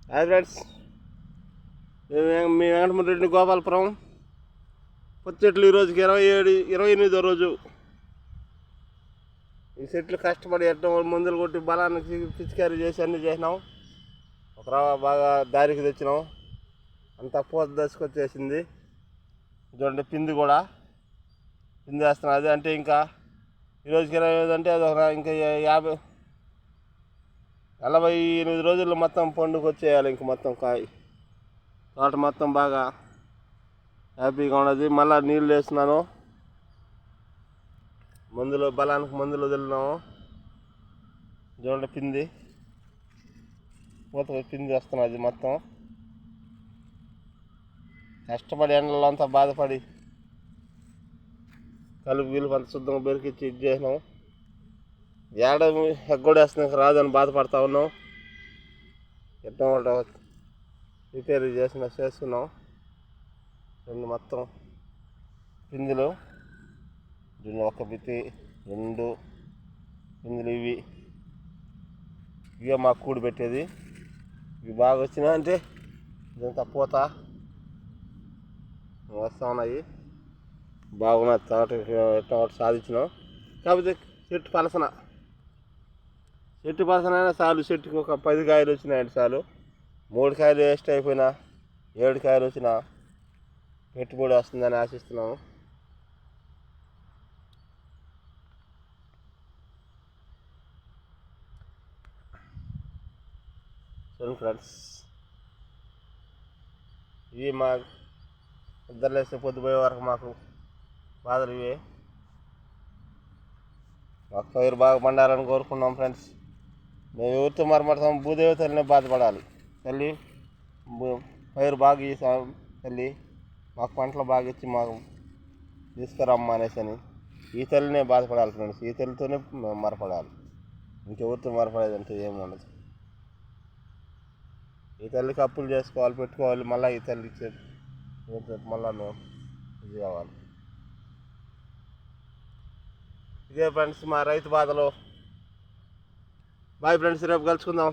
Hi friends, మీ వెంకటరెడ్డి గోపాలపురం. కొత్త చెట్లు ఈరోజుకి 28వ రోజు. ఈ చెట్లు కష్టపడి ఎట్టడం మందులు కొట్టి బలానికి పిచికారీ చేసి అన్నీ చేసినాం. ఒక బాగా దారికి తెచ్చినాం. అంతా పూత దశకొచ్చేసింది. చూడండి, పిండి కూడా పిండి వేస్తున్నది. అంటే ఇంకా ఈరోజుకి 25 అంటే అది ఇంకా 48 రోజుల్లో మొత్తం పండుగ వచ్చేయాలి. ఇంక మొత్తం తోట మొత్తం బాగా హ్యాపీగా ఉన్నది. మళ్ళీ నీళ్ళు వేస్తున్నాను, బలానికి మందులు వదిలినాము. చూడండి, పిండి వస్తున్నది. మొత్తం కష్టపడి ఎండలో అంతా బాధపడి కలుపు అంత శుద్ధంగా బెరికిచ్చి ఇది చేసినాం. ఎగ్గొడేస్తున్నాక రాదని బాధపడతా ఉన్నాం. ఎట్టో రిపేర్ చేస్తున్నాం. రెండు మొత్తం పిందులు, ఒక బిత్తి 2 పిందులు. ఇవే మాకు కూడి పెట్టేది. ఇవి బాగా వచ్చినా అంటే ఇదంతా పూత వస్తూ ఉన్నాయి. బాగున్నది తోట. ఎట్టో సాధించినాం. కాకపోతే చెట్టు పలసన అయినా చాలు. చెట్టుకి ఒక 10 కాయలు వచ్చినాయంటే చాలు. 3 కాయలు వేస్ట్ అయిపోయినా 7 కాయలు వచ్చినా పెట్టుబడి వస్తుందని ఆశిస్తున్నాము. చూడండి ఫ్రెండ్స్, ఇవి మా నిద్రలేస్తే పొద్దుపోయే వరకు మాకు బాధలు ఇవే. మాకు పైరు బాగా పండాలని కోరుకున్నాం ఫ్రెండ్స్. మేము ఎవరితో మరమడతాం? భూదేవతలనే బాధపడాలి. తల్లి, పైరు బాగా ఇస్తాం తల్లి, మాకు పంటలు బాగా ఇచ్చి మాకు తీసుకురమ్మా అనేసి ఈ తల్లినే బాధపడాలి ఫ్రెండ్స్. ఈ తల్లితోనే మేము మరపడాలి. ఇంకెవరితో మరపడేదంటే ఏమి ఉండదు. ఈ తల్లికి అప్పులు చేసుకోవాలి, పెట్టుకోవాలి. మళ్ళీ ఈ తల్లి మళ్ళీ మేము ఇది కావాలి. ఇదే ఫ్రెండ్స్ మా రైతు బాధలు. బాయ్ ఫ్రెండ్స్, రేపు కలుసుకుందాం.